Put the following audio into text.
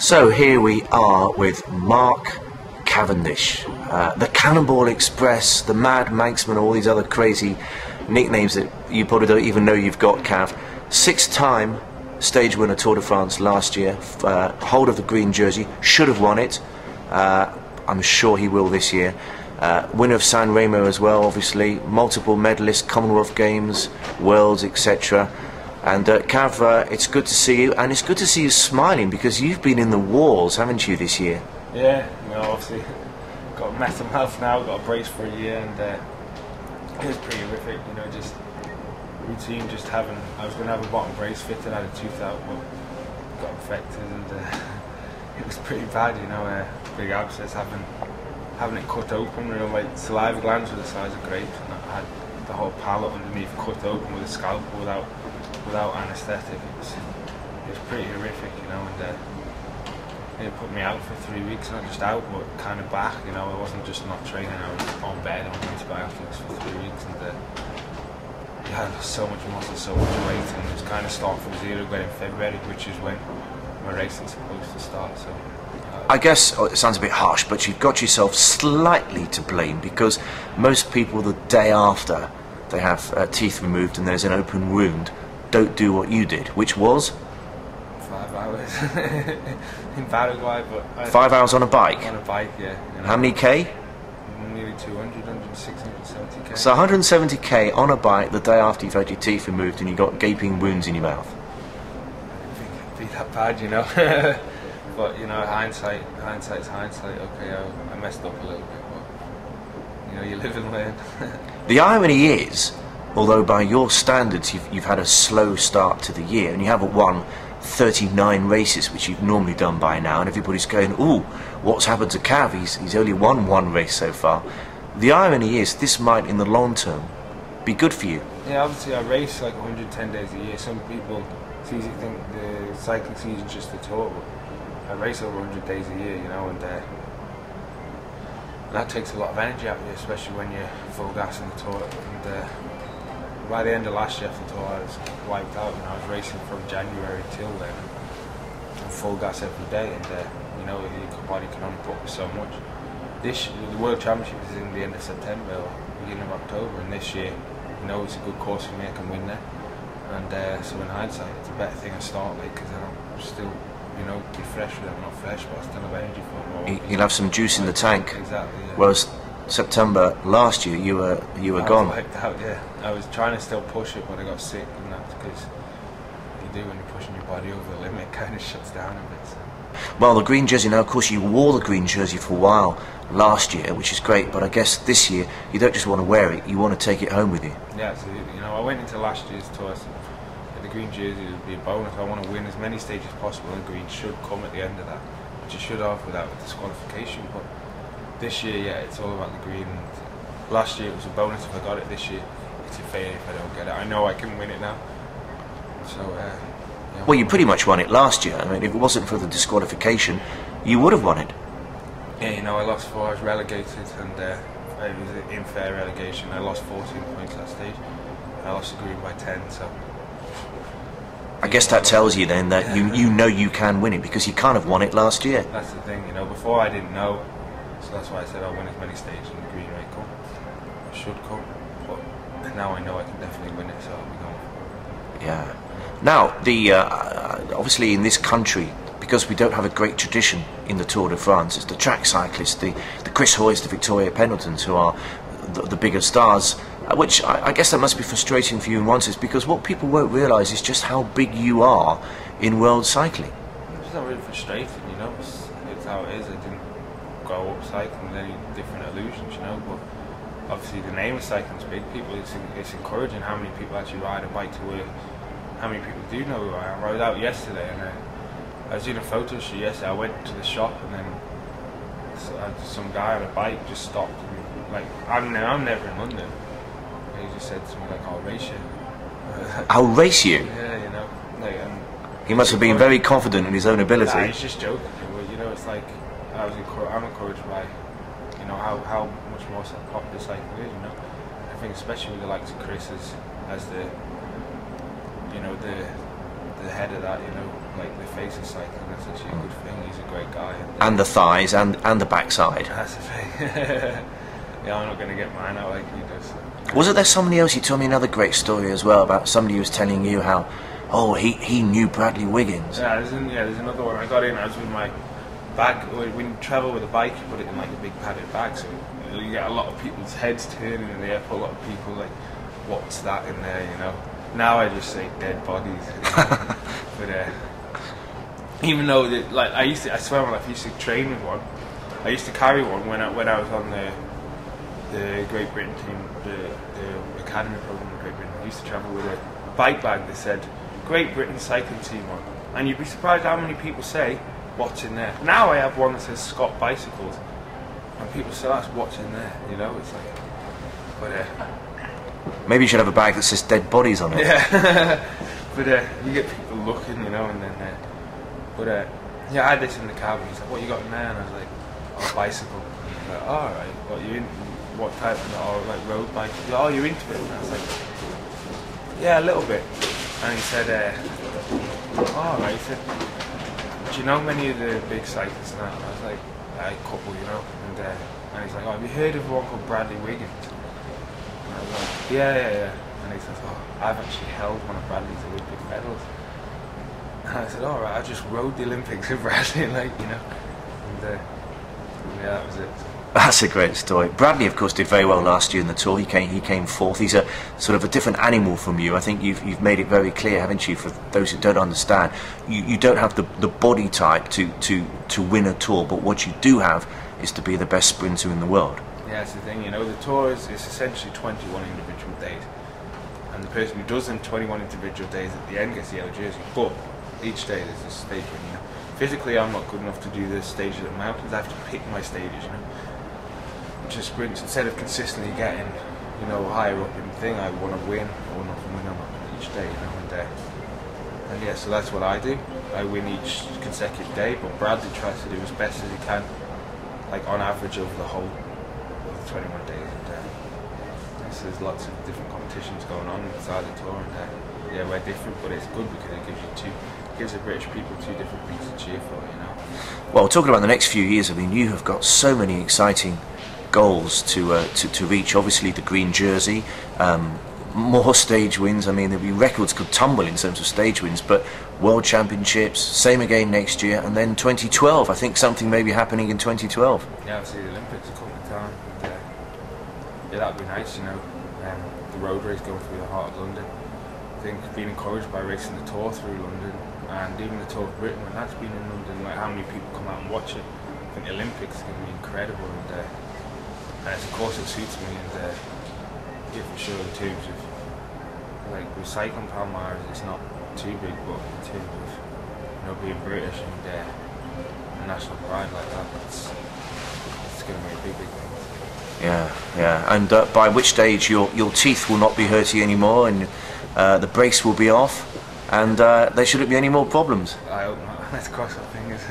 So here we are with Mark Cavendish, the Cannonball Express, the Mad Manxman, all these other crazy nicknames that you probably don't even know you've got, Cav. Six-time stage winner Tour de France last year, hold of the green jersey, should have won it. I'm sure he will this year. Winner of San Remo as well, obviously, multiple medalist, Commonwealth Games, Worlds, etc. And Cav, it's good to see you, and it's good to see you smiling because you've been in the wars, haven't you, this year? Yeah, obviously got a mental health now, got a brace for a year, and it was pretty horrific, just routine, just having, I was going to have a bottom brace fitted, I had a tooth out, but got infected, and it was pretty bad, big abscess, having it cut open, my saliva glands were the size of grapes, and I had the whole palate underneath cut open with a scalpel without anaesthetic. It was pretty horrific, and it put me out for 3 weeks, not just out, but kind of back, I wasn't just not training, I was on bed on antibiotics for 3 weeks, and I lost so much muscle, so much weight, and it was kind of starting from zero again in February, which is when my racing's supposed to start, so... I guess, it sounds a bit harsh, but you've got yourself slightly to blame because most people the day after they have teeth removed and there's an open wound don't do what you did, which was? 5 hours in Paraguay, but... 5 hours on a bike? On a bike, yeah. How many K? Nearly 200, 160, 170K. So 170K on a bike the day after you've had your teeth removed and you've got gaping wounds in your mouth. I didn't think it'd be that bad, But, hindsight's hindsight. Okay, I messed up a little bit, but, you live and learn. The irony is, although by your standards you've had a slow start to the year and you haven't won 39 races, which you've normally done by now, and everybody's going, ooh, what's happened to Cav? He's only won one race so far. The irony is, this might, in the long term, be good for you. Yeah, obviously I race like 110 days a year. Some people think the cycling season's just a tour, but I race over 100 days a year, and that takes a lot of energy out of you, especially when you're full gas in the tour. And by the end of last year after the tour, I was wiped out, and I was racing from January till then, full gas every day, and your body can only put up so much. The World Championship is in the end of September or beginning of October, and this year, it's a good course for me, I can win there. And so in hindsight, it's a better thing I start late because I'm still, be fresh with it. I'm not fresh, but I still have energy for it. You'll have some juice in the tank. Exactly. Yeah. Whereas September last year, you were gone. I was wiped out, yeah. I was trying to still push it, but I got sick, and that's because you do when you're pushing your body over the limit, it kind of shuts down a bit. So. Well, the green jersey now, of course, you wore the green jersey for a while last year, which is great, but I guess this year you don't just want to wear it, you want to take it home with you. Yeah, absolutely. I went into last year's tour, so the green jersey would be a bonus. I want to win as many stages as possible, and green should come at the end of that, which it should have without disqualification. But this year, yeah, it's all about the green. And last year it was a bonus if I got it. This year, it's a failure if I don't get it. I know I can win it now. So, yeah. Well, you pretty much won it last year. I mean, if it wasn't for the disqualification, you would have won it. Yeah, I lost 4. I was relegated, and it was an unfair relegation. I lost 14 points that stage. I lost the green by 10, so... I guess that tells you then that you know you can win it because you kind of won it last year. That's the thing, before I didn't know, so that's why I said I'll win as many stages and the green may come. It should come, but now I know I can definitely win it, so I'll be going for it. Yeah. Now, obviously in this country, because we don't have a great tradition in the Tour de France, it's the track cyclists, the Chris Hoys, the Victoria Pendletons, who are the bigger stars, which I guess that must be frustrating for you in one sense, because what people won't realise is just how big you are in world cycling. It's not really frustrating, it's how it is. I didn't grow up cycling with any different illusions, but obviously the name of cycling is big. It's encouraging how many people actually ride a bike to work, how many people do know who I am. I was out yesterday and I was doing a photo shoot yesterday. I went to the shop and then some guy on a bike just stopped and I'm never in London. He just said to me I'll race you. I'll race you? Yeah, he must have been very confident in his own ability. Nah, he's just joking. It's like I'm encouraged by how much more popular cycling is. I think especially with the likes of Chris as the the head of that, you know, like the face of cycling. That's actually a good thing. He's a great guy. And the thighs and the backside. That's the thing. Yeah, I'm not going to get mine out like he does. Wasn't there somebody else? You told me another great story as well about somebody who was telling you how, oh, he knew Bradley Wiggins. Yeah, there's another one. I got in. I was with my bag. When you travel with a bike, you put it in like a big padded bag, so you get a lot of people's heads turning in the airport. A lot of people like, what's that in there? You know. Now I just say dead bodies. But even though like I swear on life, I used to train with one. I used to carry one when I was on the Great Britain team, the academy program in Great Britain. I used to travel with a bike bag that said Great Britain cycling team on, and you'd be surprised how many people say what's in there. Now I have one that says Scott Bicycles, and people still ask what's in there. You know, it's like, but maybe you should have a bag that says dead bodies on it. yeah. But you get people looking, you know, and then yeah, I had this in the cab, and he's like, what you got in there? And I was like, oh, bicycle. And he's like, oh, right, what you in? What type? And oh, like road bike. He's like, oh, you're into it? And I was like, yeah, a little bit. And he said, oh, right. He said, do you know many of the big cyclists now? And I was like, a couple, you know. And he's like, oh, have you heard of one called Bradley Wiggins? And I was like, yeah. And he says, oh, I've actually held one of Bradley's Olympic medals. And I said, all right, I just rode the Olympics with Bradley, like, you know. And yeah, that was it. That's a great story. Bradley, of course, did very well last year in the Tour. He came fourth. He's a sort of a different animal from you. I think you've made it very clear, haven't you, for those who don't understand. You don't have the body type to win a Tour, but what you do have is to be the best sprinter in the world. Yeah, that's the thing, you know, the Tour is essentially 21 individual days. And the person who does them 21 individual days at the end gets the yellow jersey. But each day there's a stage, you know. Physically, I'm not good enough to do the stages at the mountains. I have to pick my stages, you know. To sprint, instead of consistently getting, you know, higher up in the thing, I want to win. I want to win on each day, you know. And yeah, so that's what I do. I win each consecutive day, but Bradley tries to do as best as he can, like on average over the whole of the 21 days. And so there's lots of different competitions going on inside the Tour, and yeah, we're different, but it's good because it gives the British people two different things to cheer for, you know. Well, talking about the next few years, I mean, you have got so many exciting goals to reach. Obviously, the green jersey, more stage wins. I mean, there'll be records could tumble in terms of stage wins, but World Championships, same again next year, and then 2012. I think something may be happening in 2012. Yeah, obviously the Olympics are coming down. And, yeah, that'd be nice, you know. The road race going through the heart of London. I think being encouraged by racing the Tour through London, and even the Tour of Britain when that's been in London, like how many people come out and watch it. I think the Olympics is going to be incredible, and of course it suits me, and yeah, for sure in terms of like with cycling Palmares, it's not too big, but in terms of, you know, being British and national pride like that, it's going to be a big thing. Yeah, and by which stage your teeth will not be hurting anymore, and the brace will be off, and there shouldn't be any more problems. I hope not. Let's cross our fingers.